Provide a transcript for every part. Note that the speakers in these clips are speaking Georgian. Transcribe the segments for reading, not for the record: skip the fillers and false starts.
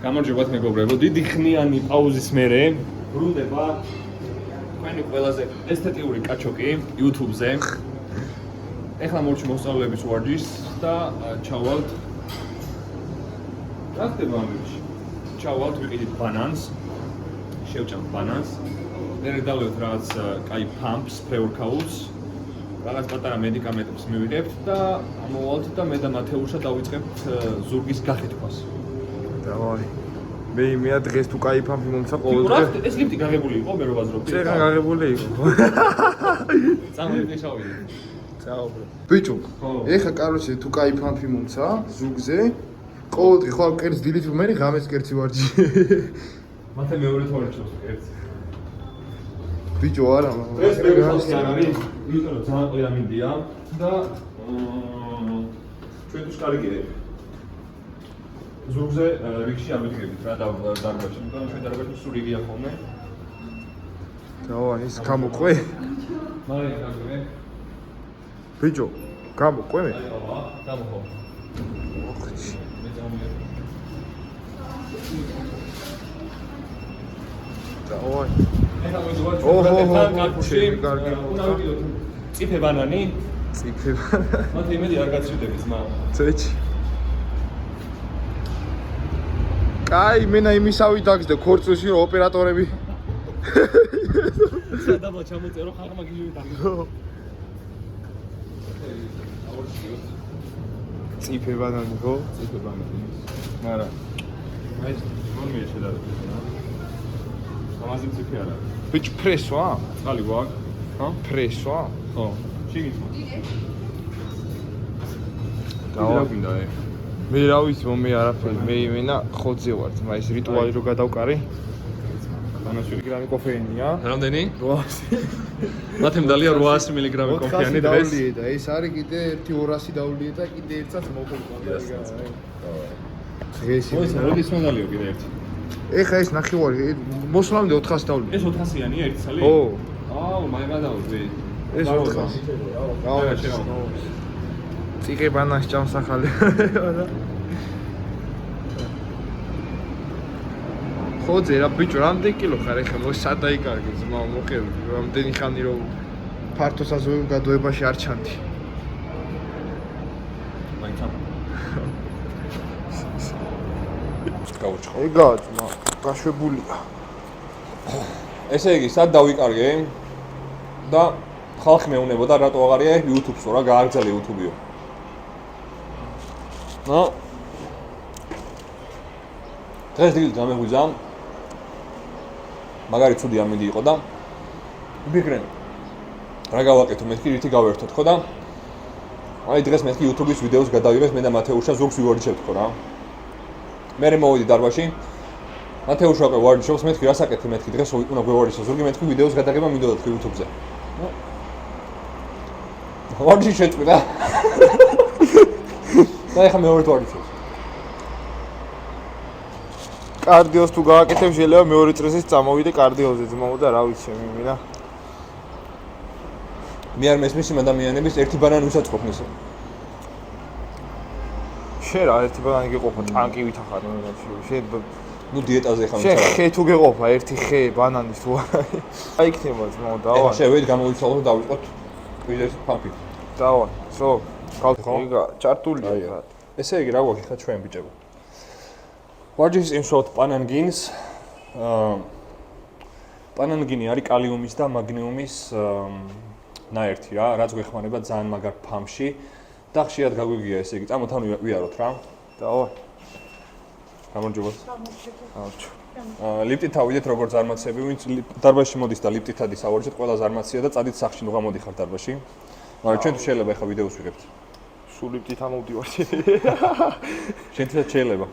გამარჯობათ მეგობრებო, დიდი ხნიანი პაუზის მერე ბრუნდება თქვენი ყველაზე ესთეტიური კაჩოკი YouTube-ზე. ეხლა მორჩი მოსწავლეების ვარჯიშს და ჩავალთ. რა ხდება ამბიჩი? ჩავალთ ვიყიდით ბანანს. შევჭამთ ბანანს. მერე დავლებთ რაღაც კაი pumps, pre-workouts. რაღაც პატარა მედიკამენტებს მივიღებთ და ამოვალთ და მე და მათეუშა დავიწყებთ ზურგის გახეთქვას. დავაი. მე დღეს თუ კაი ფამფი მომცა ყოველდღე. ეს ლიფტი გაღებული იყო, მე რო ვაზრობდი. წეგან გაღებული იყო. წამოვიდე შავი. წაუბრე. ბიჭო, ეხა კაროჩე თუ კაი ფამფი მომცა ზურგზე, ყოველდღე ხო კერძ დილით რომ მე ღამეს კერძი ვარჯი. მათე მეორე თვალჩოს კერძი. ბიჭო არა, ეს მე ხალხი არ არის, იმიტომ რომ ძალიან ყველა მინდია და ჩვენ თუ შკარიგები. ზურგზე რიგში არ ვიდგებით რა დარბაზში, იმიტომ რომ ჩვენ დარბაზში სულ რიგია ხოლმე. დავაი, ის გამოყვე? მალე გაგვე. ბიჭო, გამოყვე მე? აი ბაბა, გამოყო. ოხჩი. მე წამოვიდე. დავაი. ეხლა მოვიდივარ ოჰო, კარგი. უნდა ვიდიოთ წიფე ბანანი. წიფე ბანანი. მათე იმედი არ გაცვიდებით ძმა. წეჩი. კაი, მენა იმისავი დაგზდა ქორწილში რომ ოპერატორები. სადაბა ჩამოწერო ხაღმა გიჟური დაგზდა. წიფე ბანანი ხო? წიფე ბანანი. მარა. აი მომია შედარებით. ამაზე წიფე არა. ბიჭ ფრესვა? წყალი გვაქვს? ხო? ფრესვა? ხო. შიგნით. დავაგინდა ე. მე რა ვიცი, მომე არაფერი, მე იმენა ხოძე ვარ, ძმა ის რიტუალი რო გადავკარი. ანაშვილი გრამი კოფეინია. რამდენი? 800. მათე მდალია 800 მგ კოფეინი დღეს. დავლიე და ეს არის კიდე 200 დავლიე და კიდე ერთსაც მოხდა. დღეს ой, როდის მომდალიო კიდე ერთი. ეხა ეს ნახევარი მოსვლამდე 400 დავლიე. ეს 400-იანი ერთი ცალი? ო. აუ, მაგადავდი. ეს 400. წიგე ბანანს ჭამს ახალი. ხოძე რა ბიჭო, რამდენი კილო ხარ ეხლა? სად დაიკარგე ძმა, მოყევი. რამდენი ხანი რომ ფართო საზღვაო გადოებაში არ ჩანდი. მაინცა. გავუჩხო. ეგა ძმა, გაშვებულია. ესე იგი, სად დავიკარგე? და ხალხი მეუნებოდა რატო აღარია YouTube-ს, რა გააგრძელე YouTube-იო. ნო. დღეს დილით გამეღვიძა. მაგარი ცუდი ამინდი იყო და ვიფიქრე. რა გავაკეთო მეთქი რითი გავერთოთ ხო და აი დღეს მეთქი YouTube-ის ვიდეოს გადავიღეს მე და მათეუშა ზურგს ვივარჯიშებთ ხო რა. მე მოვიდი დარბაზში. მათეუშა ყო ვარჯიშობს მეთქი რას აკეთე მეთქი დღეს უნდა გვევარჯიშო ზურგი მეთქი ვიდეოს გადაღება მინდოდა თქვი YouTube-ზე. ვარჯიში შეწყვიტა. და ეხლა მეორე ვარჯიშობს. კარდიოს თუ გააკეთებ შეიძლება მეორე წრესაც წამოვიდე კარდიოზე ძმაო და რა ვიცი მინა. მე არ მესმის იმ ადამიანების ერთი ბანანი ვისაც ყოფნის. შენ რა ერთი ბანანი გეყოფა ტანკივით ახარ შენ ნუ დიეტაზე ხარ შენ ხე თუ გეყოფა ერთი ხე ბანანის თუ არა. აი იქნება ძმაო დავა. შენ ვედი გამოვიცვალოთ და დავიწყოთ ვიდეოს ფამპი. დავა. სო გავხო. იგა ჭარტულია. ესე იგი რა გვაქვს ხა ჩვენ ბიჭებო. ვარჯიშის იმშოთ პანანგინს. პანანგინი არის კალიუმის და მაგნიუმის ნაერთი რა, რაც გვეხმარება ძალიან მაგარ ფამში და ხშირად გაგვიგია ესე იგი. წამოთ ანუ ვიაროთ რა. დავა. გამარჯობათ. გამარჯობა. ლიფტით ავიდეთ როგორც ზარმაცები, ვინც დარბაზში მოდის და ლიფტით ადის ავარჯიშეთ, ყველა ზარმაცია და წადით სახში ნუ გამოდიხარ დარბაზში. მაგრამ ჩვენ თუ შეიძლება ახლა ვიდეოს ვიღებთ. სულ ლიფტით ამოვდივარ. შენ თვითონ შეიძლება.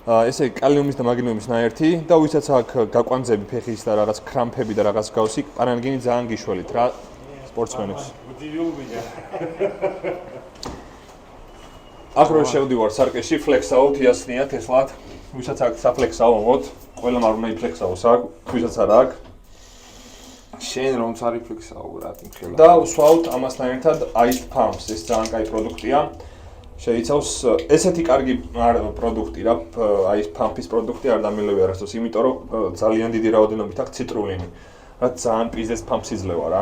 ესე იგი კალიუმის და მაგნიუმის ნაერთი და ვისაც აქვს გაკვანძები ფეხის და რაღაც კრამპები და რაღაც გავსი, პანანგინი ძალიან გიშველით რა სპორტსმენებს. ახლა შევდივარ სარკეში, ფლექსაოთ, იასნიათ ესლათ. ვისაც აქვს საფლექსაოთ, ყველამ არ უნდა იფლექსაოს აქ, ვისაც არ აქვს. შენ რომ წარიფლექსაო რა თქმა უნდა. და ვსვავთ ამასთან ერთად Ice Pumps, ეს ძალიან კაი პროდუქტია. შეიცავს ესეთი კარგი პროდუქტი რა, აი ეს ფამფის პროდუქტი არ დამილევი არასდროს, იმიტომ რომ ძალიან დიდი რაოდენობით აქვს ციტრულინი, რაც ძალიან პიზდეს ფამფს იძლევა რა.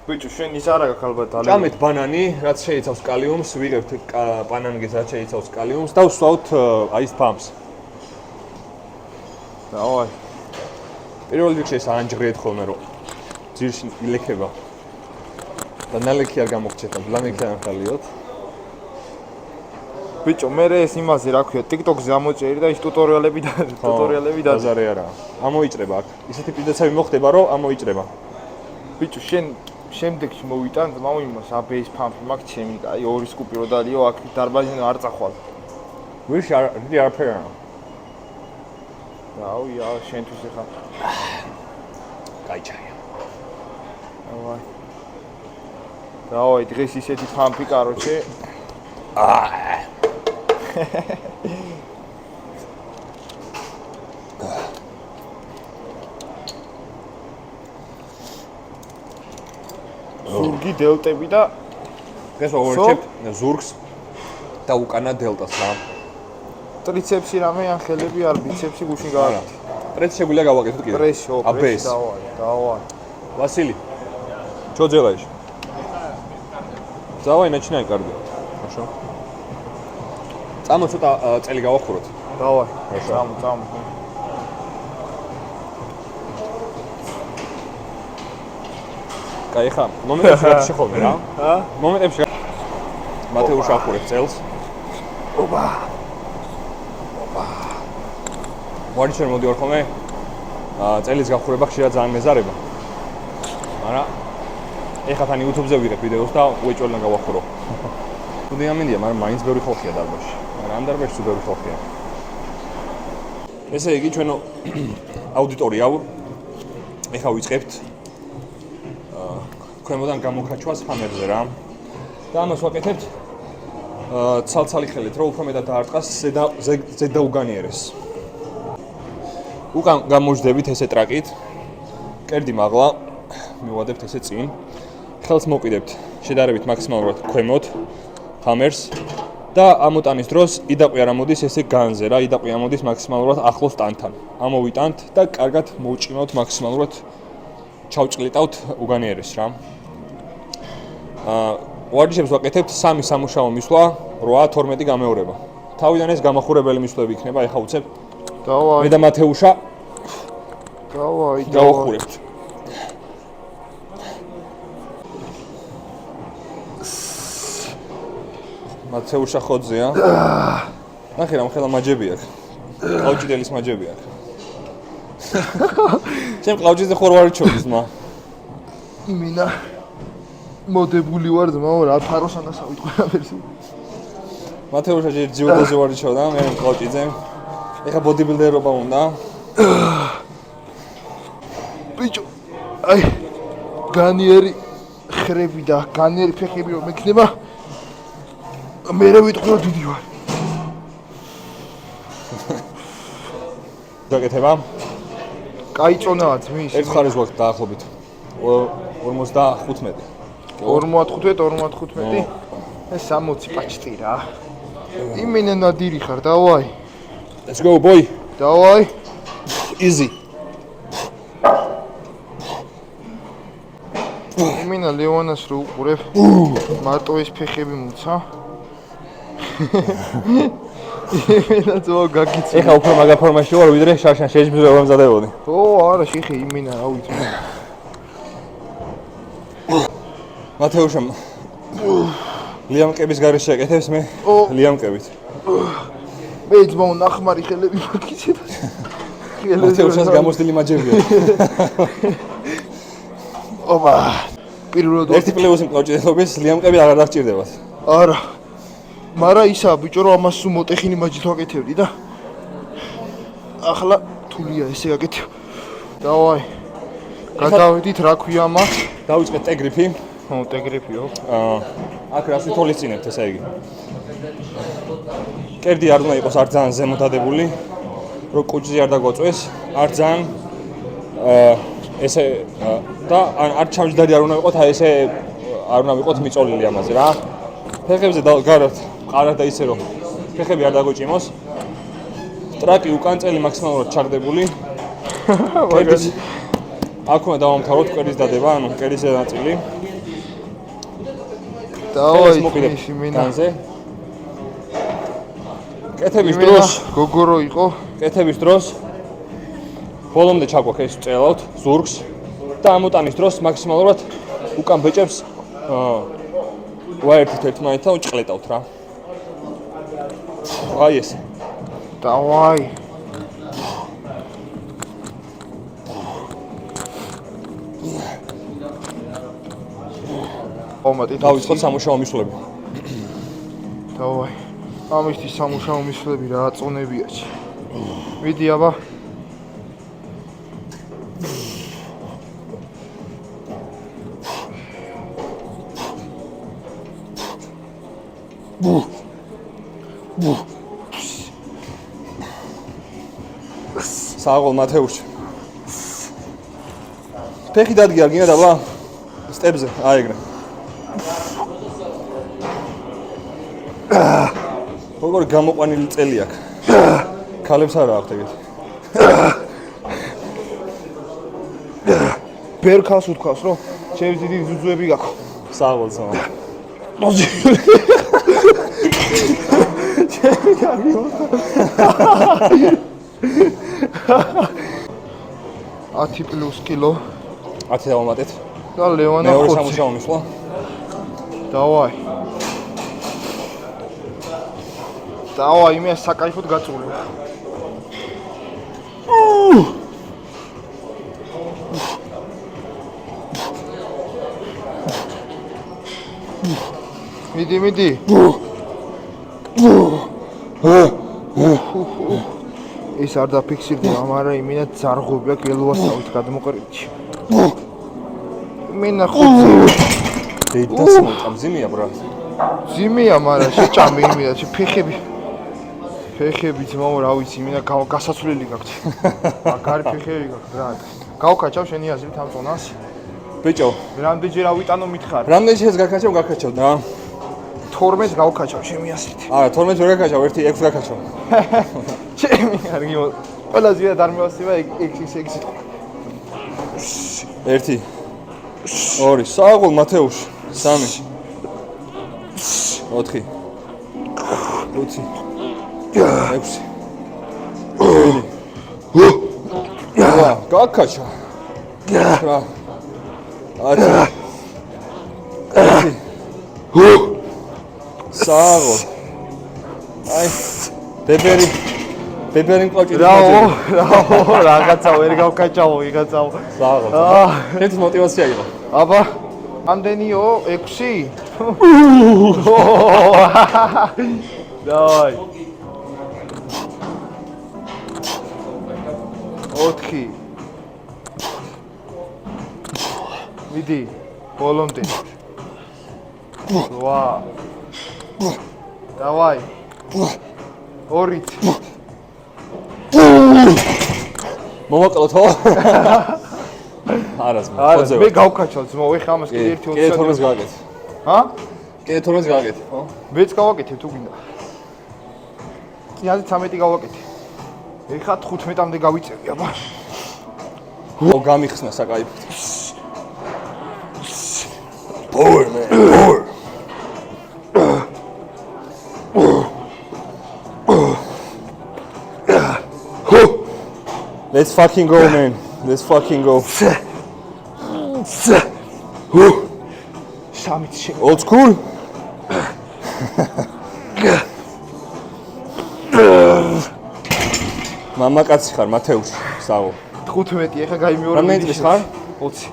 ბიჭო, შენ ის არა გაქვს ალბათ ძალიან. ჭამეთ ბანანი, რაც შეიცავს კალიუმს, ვიღებთ ბანანგეს, რაც შეიცავს კალიუმს და ვსვავთ აი ეს ფამფს. დავაი. პირველ რიგში ეს ანჯღრიეთ ხოლმე რომ ძირში ილექება. და ნალექი არ გამოგჩეთ, ლამექი არ ხალიოთ. ბიჭო, მე ეს იმაზე რა ქვია, TikTok-ზე ამოჭერი და ის ტუტორიალები და ბაზარი არა. ამოიჭრება აქ. ისეთი პიზდაცები მოხდება, რომ ამოიჭრება. ბიჭო, შენ შემდეგში მოვიტან ძმაო იმას აბეის ფამფი მაქვს ჩემი, აი 2 სკუპი რო დალიო, აქ დარბაზიდან არ წახვალ. ვიში არ ფერა. დაუია, შენთვის ეხა. კაი ჩაია. დავაი. დავაი, დღეს ისეთი ფამფი, კაროჩე. ზურგი დელტები და ეს ვაურჩებ ზურგს და უკანა დელტას რა. ტრიცეპსი რამე ან ხელები არ ბიცეპსი გუშინ გააკეთე. პრესი შეგვიძლია გავაკეთოთ კიდე. პრესი, აბეს. დავაი. ვასილი. Что делаешь? Давай начинай კარგია. Хорошо. წამო ცოტა წელი გავახუროთ. დავაი. Хорошо. წამო. კაი ხა, მომენტებში რა შეხოვე რა? ჰა? მომენტებში მათეუშ ახურებს წელს. ოპა. ვარჩერ მოდიوار ხოლმე. წელის გახურება ხშირად ძალიან მეზარება. მაგრამ ეხლა თან YouTube-ზე ვიღებ ვიდეოს და უეჭველნა გავახურო. თუნდაც ამინდია, მაგრამ მაინც ბევრი ხალხია დარბაზში. მაგრამ ამ დარბაზში ბევრი ხალხია. ესე იგი ჩვენო აუდიტორია ეხლა ვიწყებთ ქვემოდან გამოკაჩვას ჰამერზე რა. და ამას ვაკეთებთ ცალ-ცალი ხელით, რომ უფრო მეტად დაარტყას ზედა უგანიერეს. უკან გამოჯდებით ესე ტრაკით. კერდი მაღლა, მივადებთ ესე წინ. ხელს მოკიდებთ შედარებით მაქსიმალურად ქვემოთ ჰამერს და ამოტანის დროს იდაყვი არ ამოდის ესე განზე რა, იდაყვი ამოდის მაქსიმალურად ახლოს ტანთან. ამოვიტანთ და კარგად მოვჭიმავთ მაქსიმალურად ჩავჭლიტავთ უგანიერეს რა. ვარჯიშებს ვაკეთებთ 3 სამუშაო მისვლა, 8-12 გამეორება. თავიდან ეს გამახურებელი მისვლები იქნება, ეხა უცებ. დავაი. მე და მათეუშა დავაი. გავახურებთ. მათეუშა ხოძეა. ნახე რა ხელა მაჯები აქვს. ყავჭიდელის მაჯები აქვს. ჩემ ყავჭიზე ხوار ვარ ჩოდის მა. იმინა მოდებული ვარ ძმაო რა ფაროსან ასავით ყველაფერს. მათეუშა ჯიუდოზე ვარ ჩოდა, მე ყავჭიზე. ეხა ბოდიბილდერობა უნდა. ბიჭო, აი განიერი ხრები და განიერი ფეხები რომ მექნება მე რა ვიტყვი რომ დიდი ვარ. დაგეთება? კაი წონაა ძმის. ერთ ხარეს ვაქვს დაახლოებით 55. 45. ეს 60 პაჭტი რა. იმინე ნადირი ხარ, დავაი. Let's go boy. დავაი. Easy. იმინა ლეონას რო უყურებ. მარტო ეს ფეხები მუცა. იმინა ძო გაგიცი. ეხა უფრო მაგარ ფორმაში ვარ, ვიდრე შარშან შეჯიბზე ვამზადებოდი. ო, არა, შეხე იმინა რა ვიცი. მათეუშამ ლიამკების გარეშე აკეთებს მე ლიამკებით. მე ძმაო ნახმარი ხელები მაგიცეთ. მათეუშას გამოსდილი მაჯებია. ოპა. პირველად ერთი პლეუსი მყავჭიდელობის ლიამკები აღარ დაგჭირდებათ. არა. მარა ისა ბიჭო რომ ამას სულ მოტეხინი მაჯით ვაკეთებდი და ახლა თულია ესე გაკეთებ. დავაი. გადავედით რა ქვია მას? დავიწყეთ ტეგრიფი. ხო, ტეგრიფიო. აქ რას ვითოლისწინებთ ესე იგი. კერდი არ უნდა იყოს არ ძალიან ზემოდადებული, რომ კუჭი არ დაგვაწვეს, არ ძალიან ესე და არ ჩამჯდარი არ უნდა ვიყოთ, აი ესე არ უნდა ვიყოთ მიწოლილი ამაზე რა. ფეხებზე გარეთ არა და ისე რომ ფეხები არ დაგოჭიმოს. ტრაკი უკან წელი მაქსიმალურად ჩაგდებული. კედის აქ უნდა დავამთავროთ კვერის დადება, ანუ კერის ნაწილი. დავაი მოკიდებ მინა. განზე. კეთების დროს გოგორო იყო. კეთების დროს ბოლომდე ჩაგვაქვს ეს წელავთ ზურგს და ამოტანის დროს მაქსიმალურად უკან ბეჭებს ვაერთით ერთმანეთთან უჭყლეტავთ რა. აი ეს. დავაი. ომატი დავიწყოთ სამუშაო მისვლები. დავაი. ამისთვის სამუშაო მისვლები რა აწონებიაჩი. მიდი აბა. საღოლ მათეუში. ფეხი დადგი არ გინდა დაბა? სტეპზე, აი ეგრე. როგორი გამოყვანილი წელი აქვს. ქალებს არა აქვს ეგეთი. ბერქას უთქვას რომ ჩემს დიდი ზუზუები გაქვს. საღოლს. მოძი. ჩემი კარგი. 10 პლუს კილო 10 დავამატეთ. და ლევანა მეორე ხოცი. სამუშაო მისვლა. დავაი. დავაი, მე საკაიფოდ გაწული. მიდი, მიდი. ეს არ დაფიქსირდა, მაგრამ იმინა ძარღობი აქვს ელვასავით გადმოყრიტში. მინა ხუთი. დედას მომწამზიმია ბრა. ძიმია, მაგრამ შეჭამი იმიდა, ფეხები. ფეხები ძმაო, რა ვიცი, იმინა გასაცვლელი გაქვს. მაგარი ფეხები გაქვს, რა. გავკაჩავ შენი აზრით ამ ზონას? ბიჭო, რამდენჯერ ავიტანო მითხარ? რამდენჯერ გაქაჩავ და 12-ს გავკაჩავ შენი აზრით. არა, 12 ვერ გაქაჩავ, 1-6 გაქაჩავ. ჩემი კარგი მო. ყველაზე ვიდა დარმევასება 6 1 2 საღოლ მათეუში 3 4 5 6 7 გაქაჩა რა საღოლ აი ბებერი მყოჭი რაო რაღაცა ვერ გავკაჭავო იღაცავ საღოლ ეს мотивация იყო აბა ამდენიო 6 დავაი 4 მიდი ბოლომდე 8 დავაი 2 მომაკლოთო არას არა მე გავკაჩავ ძმაო ეხა ამას კიდე 1 კიდე 12-ს გავაკეთე ჰა კიდე 12-ს გავაკეთე ხო მეც გავაკეთე თუ გინდა კიდე 13 გავაკეთე ეხა 15-მდე გავიწევი აბა ო გამიხსნა საკაიფოდ power man power Let's fucking go, man. Let's fucking go. Old school. Mama კაცი ხარ, მათეუში, საღო. 15 ეხა გაიმეორე. რამდენი წლის ხარ? 20.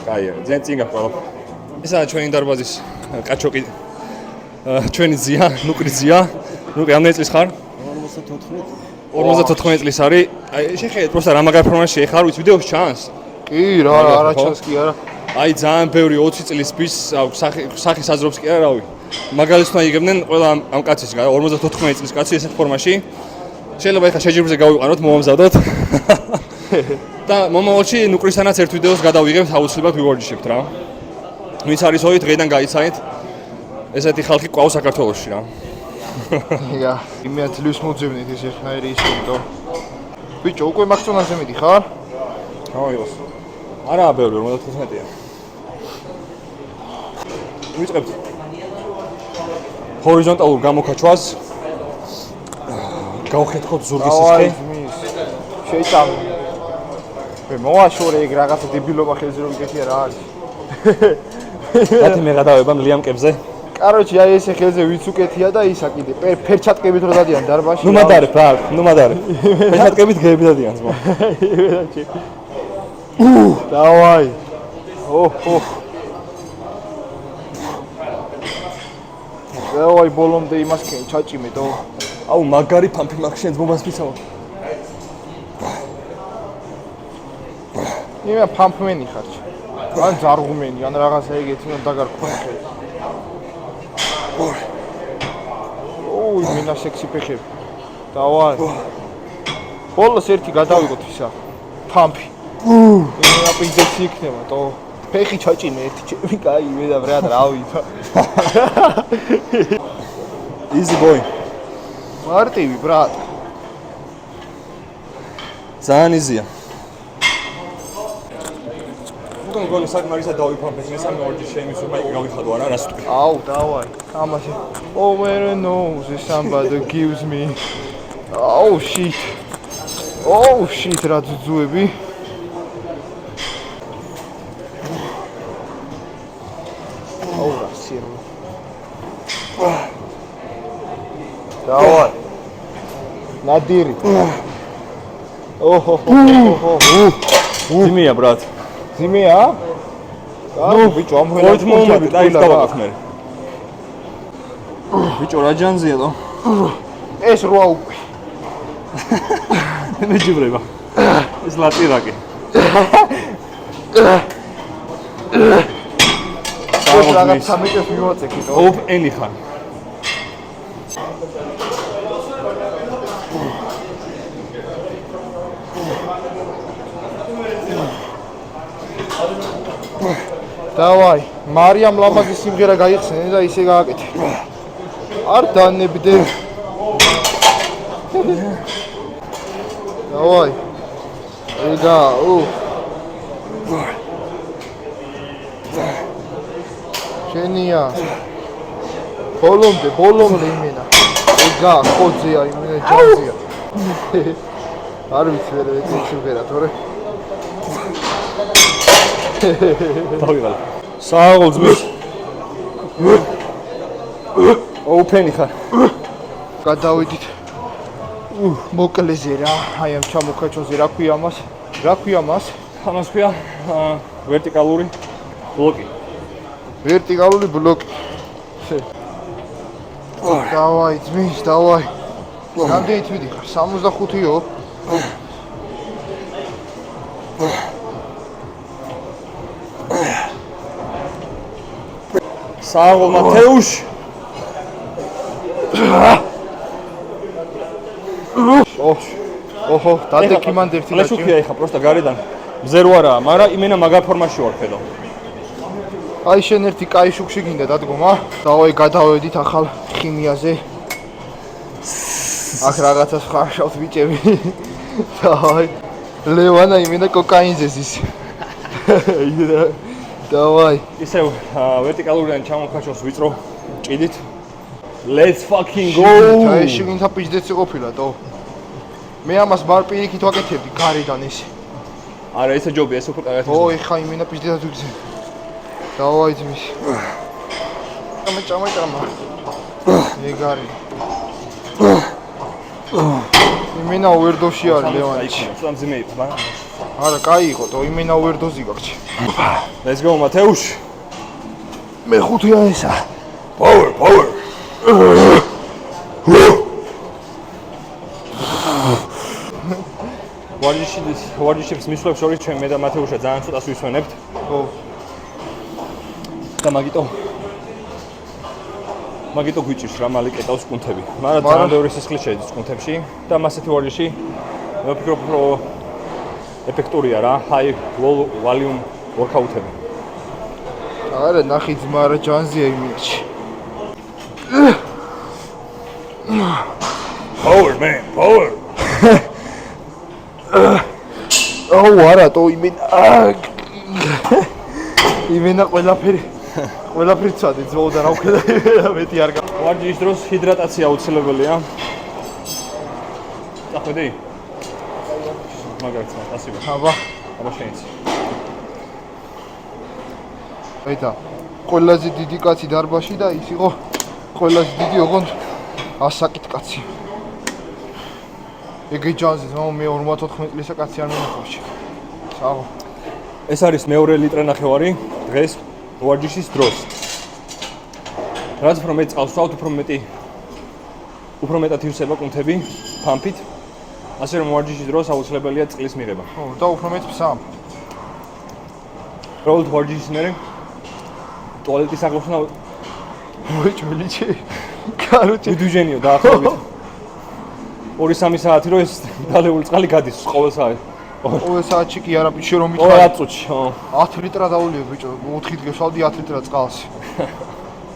კაია, ძენ წინ გაყვალ. ესაა ჩვენი დარბაზის კაჩოკი. ჩვენი ძია, ნუკრი ძია. ნუკრი რამდენი წლის ხარ? 54 წლის არის. აი შეხედეთ პროსტა რა მაგარ ფორმაში ხარ, ვიცი ვიდეოს ჩანს? კი, რა, არა ჩანს კი არა. აი ძალიან ბევრი 20 წლის bis სახის აზრობს კი არა რავი. მაგალითს უნდა იგებდნენ ყველა ამ კაცის 54 წლის კაცი ესეთ ფორმაში. შეიძლება ეხა შეჯიბრზე გავიყაროთ, მომამზადოთ. და მომავალში ნუკრისთანაც ერთ ვიდეოს გადავიღებთ, აუცილებლად ვივარჯიშებთ რა. ვინც არის ოი დღეიდან გაიცანით. ესეთი ხალხი ყავს საქართველოში რა. ია, იმეა ძლივს მოძებნით ეს ერთნაირი ისინტო. ბიჭო, უკვე მაქცონაზე მიდიხარ? ავიღოს. არაა ბევრი, 55-ია. ვიწყებთ. ჰორიზონტალურ გამოკაჩვას. გავხეთქოთ ზურგის სისხლი. შეჭამ. მე მოაშორე ეგ რაღაცა დებილობა ხელზე რომ გეკეთია რა არის. მათი მეღადავება მლიამკებზე. კაროჩი, აი ესე ხელზე ვიც უკეთია და ისა კიდე ფერჩატკებით რო დადიან დარბაში. ნუ მადარე, ბრალ, ნუ მადარე. ფერჩატკებით გეები დადიან ზმო. დავაი. ოჰ. დავაი ბოლომდე იმას ჩაჭიმედო. აუ მაგარი ფამფი მაქვს შენ ზმობას მიცავა. იმა ფამფმენი ხარ. ან ზარღუმენი, ან რაღაცა ეგეთი უნდა დაგარქვა ხელი. ოუ, მინა სექსი ფეხები. დავაი. ბოლოს ერთი გადავიღოთ ისა. ფამფი. იმენა პინდეცი იქნება, თო. ფეხი ჩაჭიმე ერთი ჩემი, კაი, მე და ბრატ რავი. Easy boy. მარტივი ბრატ. ძალიან იზია. თუნ გონი საკმარისად დავიფამფეთ, მესამე ორჯერ შეიმისურვა იქ გავიხადო არა, რას ვთქვი. აუ, დავაი. ამაში. Oh, where knows if somebody gives me. Oh shit. Oh shit, რა ძუძუები. აუ, რა სირო. დავაი. ნადირი. ოჰო. ძიმია ბრატ. ძიმია? ნუ ბიჭო, ამ ოით მომები და ის დავაკეთე მე. ბიჭო რა ჯანზია და? ეს როა უკვე. მეჯიბრება. ეს ლატირაკი. რაღაც სამეკეს მივაწექით. ოპ ენი ხარ. დავაი, მარიამ ლამაზი სიმღერა გაიხსენე და ისე გააკეთე. არ დანებდე. დავაი. ეგა, შენია. ბოლომდე იმენა. ეგა, ხოძეა იმენა ჯანზია. არ ვიცი ვერ ეცი სიმღერა, თორე. დავიღალე. სააღოლ ძმის. ოპენი ხარ. გადავიდით. მოკლეზე რა, აი ამ ჩამოქაჩოზე რა ქვია მას? რა ქვია მას? ამას ქვია ვერტიკალური ბლოკი. ვერტიკალური ბლოკი. დავაი, ძმის, დავაი. რამდენი თვიდი ხარ? 65-იო? სააღოლ მათეუშ. ოჰო, დადეკი მანდ ერთი და შუქია ეხა პროსტა გარედან. მზე რო არაა, მაგრამ იმენა მაგარ ფორმაში ვარ ხედავ. აი შენ ერთი კაი შუქში გინდა დადგომა? დავაი, გადავედით ახალ ხიმიაზე. აქ რაღაცას ხარშავთ ბიჭები. დავაი. ლევანა იმენა კოკაინზე ზის. დავაი. ისევ ვერტიკალურიდან ჩამოქაჩოს ვიწრო ჭიდით. Let's fucking go. აი შეგინდა პიჯდეცი ყოფილა თო. მე ამას ბარ პირიქით ვაკეთებდი გარედან ესე. არა ესე ჯობია, ეს უფრო კარგად. ო, ეხა იმენა პიჯდეცად ვიგზე. დავაი ძმის. ჩამა. ეგარი. იმენა ოვერდოში არის ლევანჩი. სამ ძიმე იყო, მაგრამ არა, კაი იყო, თო იმენა ოვერდოზი გაქვს. Let's go, მათეუშ. მე ხუთია ესა. Power. ვარჯიშებს მისვლებს შორის ჩვენ მე და მათეუშა ძალიან ცოტას ვისვენებთ. ო. და მაგიტო გვიჭირს რა მალე კეტავს კუნთები. მაგრამ ძალიან ბევრი სისხლი შედის კუნთებში და მასეთი ვარჯიში მე ვფიქრობ რომ ეფექტურია რა, high volume workout-ები. არა, ნახი ძმა რა ჯანზია იმიჩი. Power man, power. აუ არატო იმენა ყველაფერი ცადე ძმაო და რა ვქედა მეტი არ გა ვარჯიშის დროს ჰიდრატაცია აუცილებელია. წახვედი? მაგარია, ასიბა. აბა შენიც. აიტა ყველაზე დიდი კაცი დარბაში და ის იყო ყველაზე დიდი ოღონდ ასაკით კაცი. ეგე ჯანზი ძმაო მე 54 წლისა კაცი არ მინახავში. საღო. ეს არის მეორე ლიტრე ნახევარი დღეს ვარჯიშის დროს. რაც უფრო მეტ წყალს ვსვავთ, უფრო მეტად ივსება კუნთები ფამფით. ასე რომ ვარჯიშის დროს აუცილებელია წყლის მიღება. ხო, და უფრო მეტ ფსა. პრობლემ ვარჯიშის მერე ტუალეტის აღოხსნა მოიჭმილიჩი. კაროჩე ვიდუჟენიო დაახლოებით 2-3 საათი რომ ეს დალეული წყალი გადის ყოველ საათი. ყოველ საათში კი არა ბიჭო რომ ყოველ 10 წუთში, ხო. 10 ლიტრა დავულიო ბიჭო, 4 დღესავდი 10 ლიტრა წყალს.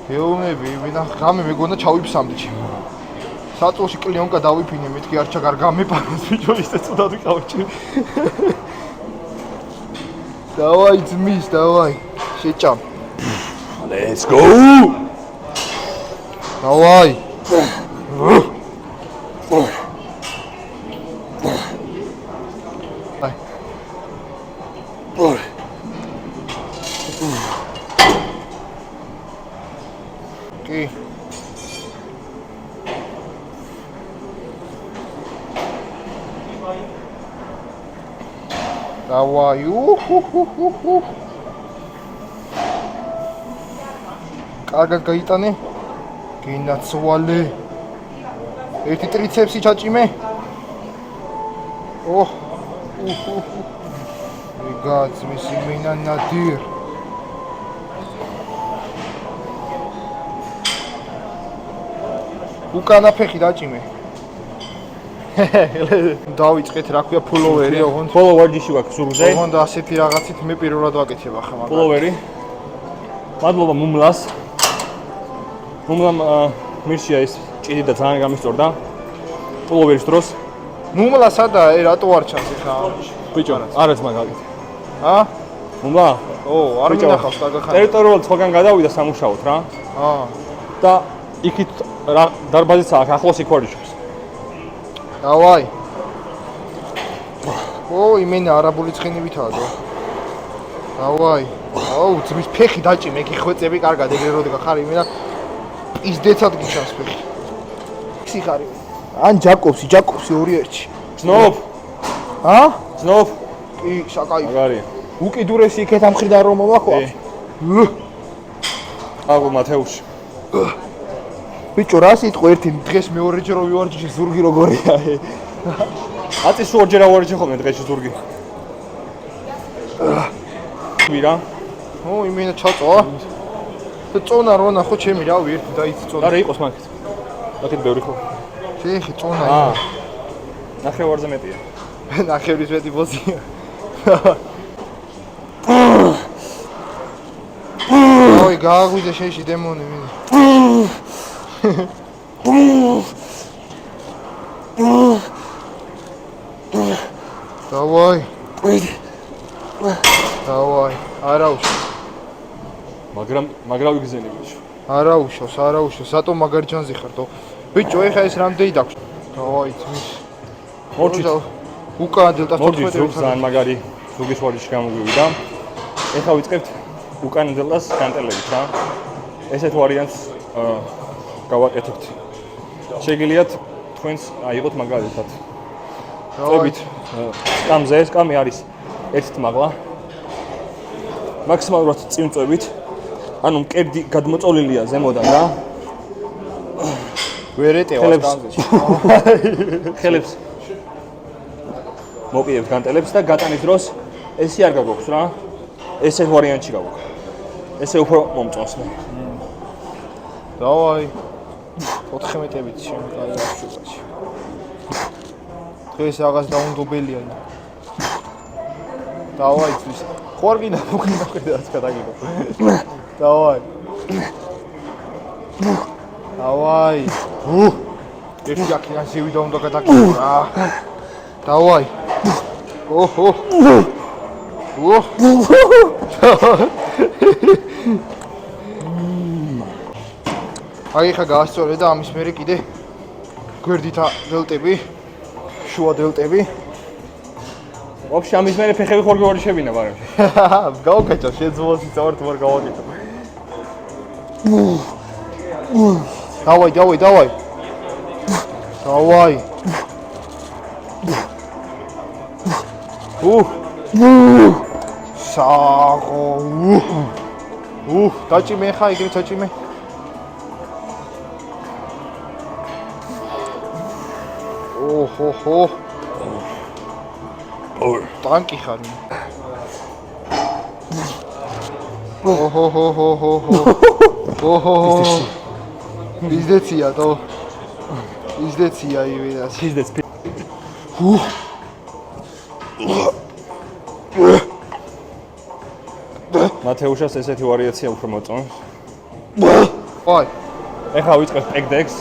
გეუბნები, ვინა გამე მეგონა ჩავიფსამდი ჩემ. საწოლში კლიონკა დავიფინე, მეთქი არ ჩაგარ გამეპარეს ბიჭო, ისე ცუდად ვიყავჭი. დავაი ძმის, დავაი. შეჭამ. Let's go! დავაი. აი. კი. დავაი. კარგად გაიტანე. გინაცვალე. ერთი ტრიცეპსი ჩაჭიმე. ოჰ. გაცმის იმენა ნადირ. უკანა ფეხი დაჭიმე. დავიწყეთ რა ქვია ფულოვერი, ოღონდ ბოლო ვარჯიში ვაქვს ზურგზე. ოღონდ ასეთი რაღაცით მე პირველად ვაკეთებ ახლა მაგას. ფულოვერი. მადლობა მუმლას. მუმლამ მირშია ის ჭიდი და ძალიან გამისწორდა. ფულოვერის დროს. მუმლა სადაა? რატო არ ჩანს ახლა? ბიჭო, არაც მაგალითი. მუმლა? არ მინახავს დაგახანდა. ტერიტორიულად სხვაგან გადავიდა სამუშაოდ რა. და იქით რა დარბაზიც აქვს, ახლოს იქ ვარჯიშობს. დავაი. იმენა არაბული ცხენებითაა და. დავაი. ძმის ფეხი დაჭიმე, ეგ ხვეწები კარგად ეგრე როდი გახარ იმენა პიზდეცად გიჩანს ფეხი. სიხარი. ან ჯაკობსი 2-1-ში. ძნობ. ძნობ. კი, საკაი. მაგარია. უკიდურესი იქეთ ამ მხრიდან რომ მოვახვა. აგო მათეუში. ბიჭო, რა სიტყვა ერთი დღეს მეორეჯერ რომ ვივარჯიშე ზურგი როგორია? აწის ორჯერ ავარჯიშე ხოლმე დღეში ზურგი. ვირა? იმენა ჩაწვა. და წონა რო ნახო ჩემი რავი ერთი დაიცი წონა. არა იყოს მაგით. მაგით ბევრი ხო. შეხი წონა. ნახევარზე მეტია. ნახევრის მეტი ბოზია. ой, გააგვიძე შეში დემონი მინდა. დავაი. დავაი, არაუშო. მაგრამ ვიგზენი ბიჭო. არაუშოს, სატო მაგარ ჯანზე ხარდო. ბიჭო, ეხა ეს რამდენი დაქვს? დავაი, ძმის. მორჩით. უკან დელტას 14 ძალიან მაგარი ზურგის ვარჯიში გამოგვივიდა. ეხა ვიწყებთ უკან დელტას განტელებით რა. ესეთ ვარიანტს გავაკეთებთ. შეგიძლიათ თქვენს აიღოთ მაგალითად. წებით სკამზე, სკამი არის ერთ თმაღლა. მაქსიმალურად წინ წვევით. ანუ მკერდი გადმოწოლილია ზემოდან რა. ვერეტევა სკამზე. ხელებს მოკიდებთ განტელებს და გატანის დროს ესე არ გაგოქვს რა. ესე ვარიანტში გაგოქვს. ესე უფრო მომწონს მე. დავაი. 14-ებით შემკაია შუაში. დღეს რაღაც დაუნდობელია. დავაი ძვის. ხო არ გინდა მოგინდა ხედავს გადაგიგო. დავაი. დავაი. ერთი აქედან ზივი და უნდა გადაგიყო რა. დავაი. ოჰო. ოჰ. აი ხა გაასწორე და ამის მერე კიდე გვერდითა დელტები, შუა დელტები. Вообще ამის მერე ფეხები ხორ გეორიშებინა ბარემში. გავუკეჭო, შეძლოს იცავარ თუ არ გავაკეთო. დავაი. დავაი. საღო. დაჭიმე ხა იგივე დაჭიმე. ოჰო. ტანკი ხარ. ოჰო. იზდეცია თო. იზდეცია ივიდას. იზდეც. მათეუშას ესეთი ვარიაცია უფრო მოწონს. აი. ეხლა ვიწყებ პეკდექს.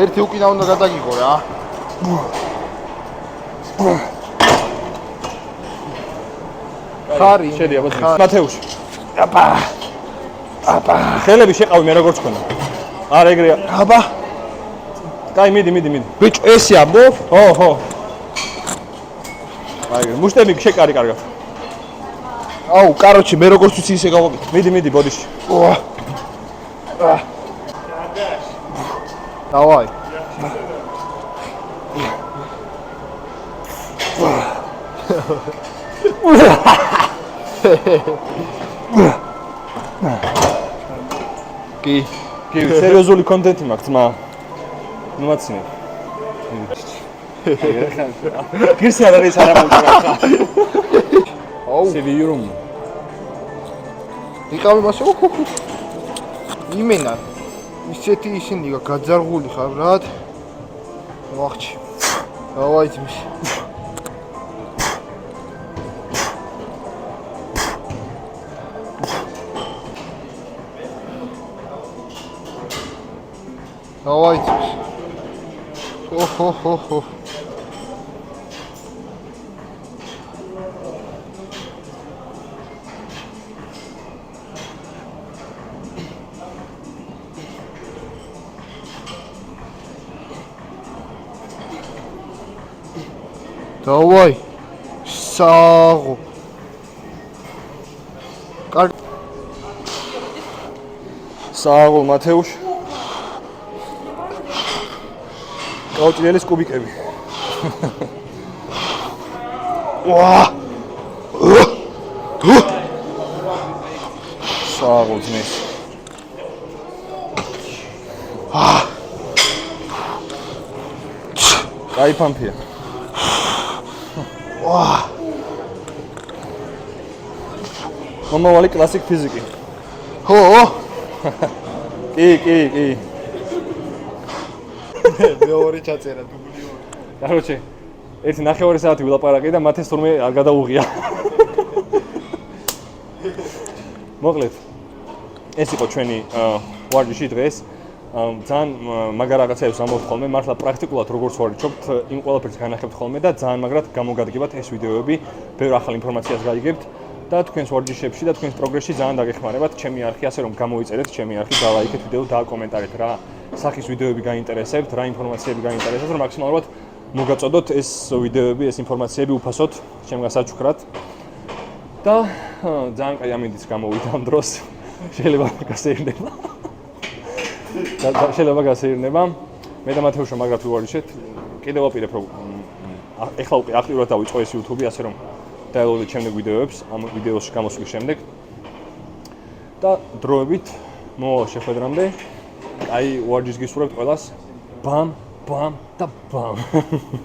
ერთი უკინა უნდა გადაგიყო რა. ხარი. შედი აბა მათეუში. აბა. ხელები შეყავი მე როგორც ხონა. არა ეგრეა. აბა. კაი მიდი. ბიჭო ესე ამბობ? ხო. აი მუშტები შეკარი კარგად. აუ, კაროჩი მე როგორც ვიცი ისე გავაკეთე. მიდი ბოდიში. დავაი. კი, სერიოზული კონტენტი მაქვს, ძმა. ნუ მაცინე. გირსი არ არის არა მომწონს. აუ, სევიურუმ. იყავი მასე. იმენა. ისეთი ისინი გაძარღული ხარ რა. ვახჩი. დავაი ძმის. დავაი ძმის. ოჰო. დავაი. საღო. კარგი. საღო მათეუშ. გაუჭრიელის კუბიკები. ვა! საღო ძმის. კაი პამპია. ვა! მომავალი კლასიკ ფიზიკი. ხო? კი. მეორე ჩაწერა დუბლი. Короче, ერთი 9 საათი ვილაპარაკე და მათეს თურმე არ გადაუღია. მოკლედ, ეს იყო ჩვენი ვარჯიში დღეს. ძალიან მაგარ რაღაცებს ამბობთ ხოლმე, მართლა პრაქტიკულად როგორც ვარჯიშობთ, იმ ყველაფერს განახებთ ხოლმე და ძალიან მაგრად გამოგადგებათ ეს ვიდეოები, ბევრ ახალ ინფორმაციას გაიგებთ და თქვენს ვარჯიშებში და თქვენს პროგრესში ძალიან დაგეხმარებათ. ჩემი არხი, ასე რომ გამოიწერეთ ჩემი არხი, დალაიქეთ ვიდეო და აკომენტარეთ რა სახის ვიდეოები გაინტერესებთ, რა ინფორმაციები გაინტერესებთ, რომ მაქსიმალურად მოგაწოდოთ ეს ვიდეოები, ეს ინფორმაციები უფასოდ ჩემგან საჩუქრად. და ძალიან კაი ამინდიც გამოვიდა ამ დროს. შეიძლება გასეირნება. შეიძლება გასეირნება. მე და მათეუშა მაგრად ვივარჯიშეთ. კიდევ ვაპირებ რომ ეხლა უკვე აქტიურად დავიწყო ეს YouTube-ი, ასე რომ დაელოდეთ შემდეგ ვიდეოებს, ამ ვიდეოში გამოსვლის შემდეგ. და დროებით მომავალ შეხვედრამდე აი ვარჯიშს გისურვებთ ყველას. ბამ და ბამ.